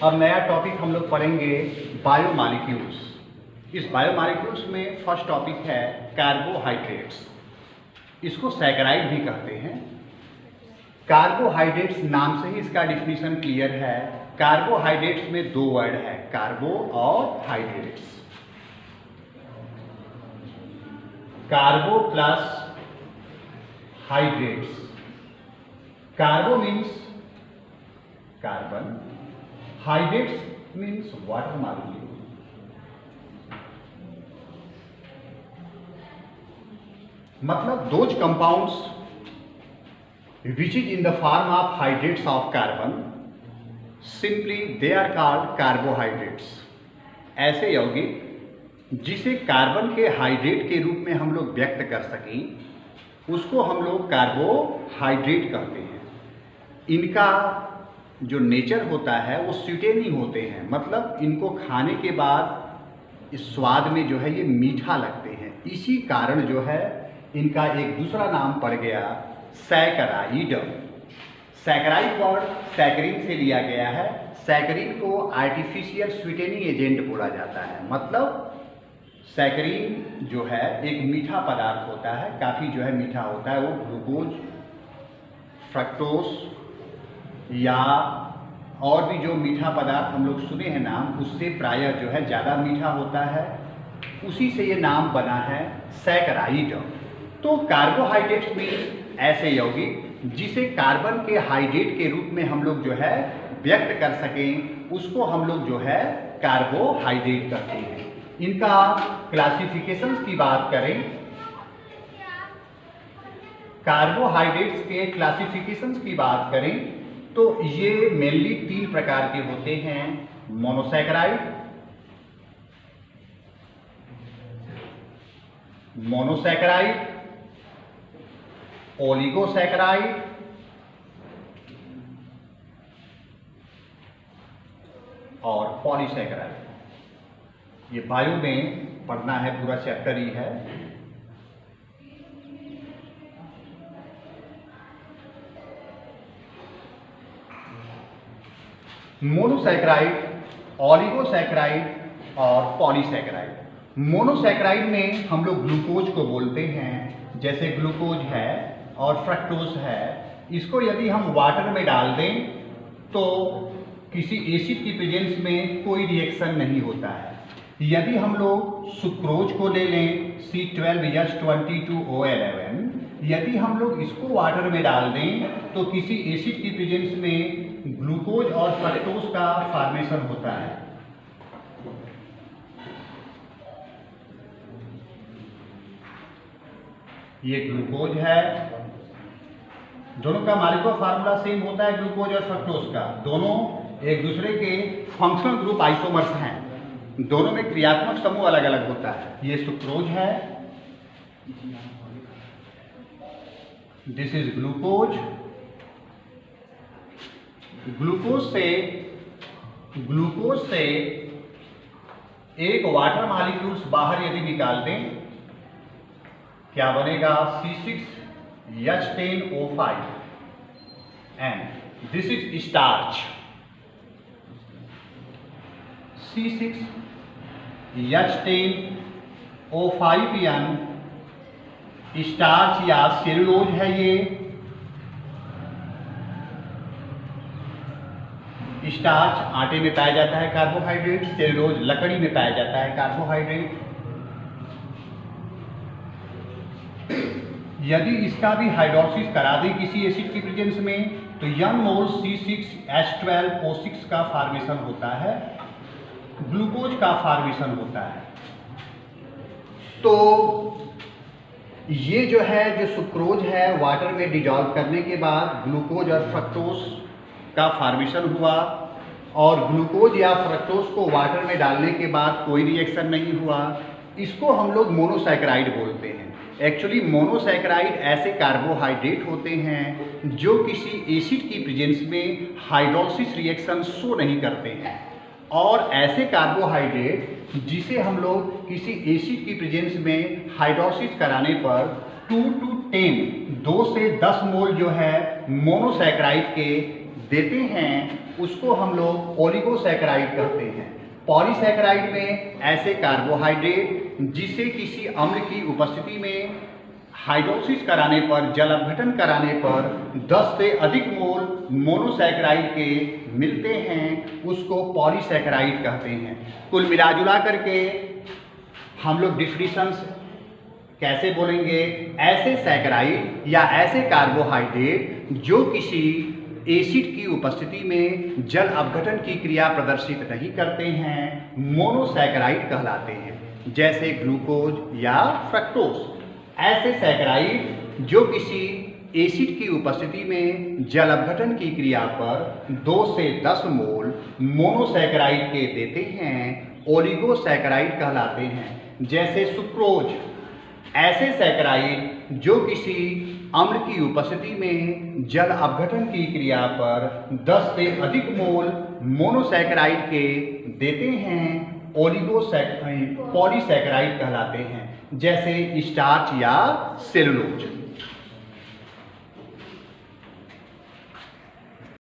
अब नया टॉपिक हम लोग पढ़ेंगे बायोमॉलिक्यूल्स। इस बायोमॉलिक्यूल्स में फर्स्ट टॉपिक है कार्बोहाइड्रेट्स। इसको सैकराइड भी कहते हैं। कार्बोहाइड्रेट्स नाम से ही इसका डिफिनीशन क्लियर है। कार्बोहाइड्रेट्स में दो वर्ड है, कार्बो और hydrates. Carbo plus hydrates. Carbo means carbon, hydrates means water molecule. मतलब those compounds which is in the form of hydrates of carbon, simply they are called carbohydrates। ऐसे यौगिक जिसे carbon के hydrate के रूप में हम लोग व्यक्त कर सकें उसको हम लोग कार्बोहाइड्रेट कहते हैं। इनका जो नेचर होता है वो स्वीटेनिंग होते हैं, मतलब इनको खाने के बाद इस स्वाद में जो है ये मीठा लगते हैं। इसी कारण जो है इनका एक दूसरा नाम पड़ गया सैकराइड। सैकराइड वर्ड सैकरीन से लिया गया है। सैकरीन को आर्टिफिशियल स्वीटेनिंग एजेंट बोला जाता है। मतलब सैकरीन जो है एक मीठा पदार्थ होता है, काफ़ी जो है मीठा होता है। वो ग्लूकोज, फ्रक्टोज या और भी जो मीठा पदार्थ हम लोग सुने हैं नाम, उससे प्रायः जो है ज़्यादा मीठा होता है। उसी से ये नाम बना है सैकराइड। तो कार्बोहाइड्रेट्स में ऐसे यौगिक जिसे कार्बन के हाइड्रेट के रूप में हम लोग जो है व्यक्त कर सकें उसको हम लोग जो है कार्बोहाइड्रेट कहते हैं। इनका क्लासिफिकेशंस की बात करें, कार्बोहाइड्रेट्स के क्लासिफिकेशंस की बात करें तो ये मेनली तीन प्रकार के होते हैं। मोनोसैकराइड, ओलिगोसैकराइड और पॉलीसैकराइड। ये बायो में पढ़ना है, पूरा चैप्टर ही है। मोनोसैकराइड, ओलिगोसैकराइड और पॉलीसैकराइड। मोनोसैकराइड में हम लोग ग्लूकोज को बोलते हैं, जैसे ग्लूकोज है और फ्रक्टोज है। इसको यदि हम वाटर में डाल दें तो किसी एसिड की प्रेजेंस में कोई रिएक्शन नहीं होता है। यदि हम लोग सुक्रोज को ले लें C12H22O11, यदि हम लोग इसको वाटर में डाल दें तो किसी एसिड की प्रेजेंस में ग्लूकोज और फ्रक्टोज का फॉर्मेशन होता है। ये ग्लूकोज है, दोनों का मॉलिक्यूलर फार्मूला सेम होता है ग्लूकोज और फ्रक्टोज का। दोनों एक दूसरे के फंक्शनल ग्रुप आइसोमर्स हैं, दोनों में क्रियात्मक समूह अलग अलग होता है। ये सुक्रोज है, दिस इज ग्लूकोज। ग्लूकोज से एक वाटर मॉलिक्यूल्स बाहर यदि निकाल दें क्या बनेगा? C6H10O5 and this is starch. C6H10O5N starch या सेलुलोज है। ये स्टार्च आटे में पाया जाता है कार्बोहाइड्रेट, सेलुलोज लकड़ी में पाया जाता है कार्बोहाइड्रेट। यदि इसका भी हाइड्रोलिसिस करा दें किसी एसिड की प्रेजेंस में तो n मोल C6H12O6 का फॉर्मेशन होता है, ग्लूकोज का फॉर्मेशन होता है। तो ये जो है जो सुक्रोज है वाटर में डिजॉल्व करने के बाद ग्लूकोज और फ्रक्टोज का फॉर्मेशन हुआ, और ग्लूकोज या फ्रक्टोज को वाटर में डालने के बाद कोई रिएक्शन नहीं हुआ। इसको हम लोग मोनोसैकराइड बोलते हैं। एक्चुअली मोनोसैकराइड ऐसे कार्बोहाइड्रेट होते हैं जो किसी एसिड की प्रेजेंस में हाइड्रोलिसिस रिएक्शन शो नहीं करते हैं, और ऐसे कार्बोहाइड्रेट जिसे हम लोग किसी एसिड की प्रेजेंस में हाइड्रोलिसिस कराने पर 2 to 10 2 से 10 मोल जो है मोनोसैकराइड के देते हैं उसको हम लोग ओलिगोसैकेराइड कहते हैं। पॉलीसैकेराइड में ऐसे कार्बोहाइड्रेट जिसे किसी अम्ल की उपस्थिति में हाइड्रोलिसिस कराने पर, जल अपघटन कराने पर 10 से अधिक मोल मोनोसैकेराइड के मिलते हैं उसको पॉलीसैकेराइड कहते हैं। कुल मिलाजुला करके हम लोग डिफिनीशंस कैसे बोलेंगे, ऐसे सैकेराइड या ऐसे कार्बोहाइड्रेट जो किसी एसिड की उपस्थिति में जल अपघटन की क्रिया प्रदर्शित नहीं करते हैं मोनोसैकेराइड कहलाते हैं, जैसे ग्लूकोज या फ्रक्टोज। ऐसे सैकेराइड जो किसी एसिड की उपस्थिति में जल अपघटन की क्रिया पर 2 से 10 मोल मोनोसैकेराइड के देते हैं ओलिगोसैकेराइड कहलाते हैं, जैसे सुक्रोज। ऐसे सैकेराइड जो किसी अम्ल की उपस्थिति में जल अपघटन की क्रिया पर 10 से अधिक मोल मोनोसैकेराइड के देते हैं पॉलीसैकेराइड कहलाते हैं, जैसे स्टार्च या सेलुलोज।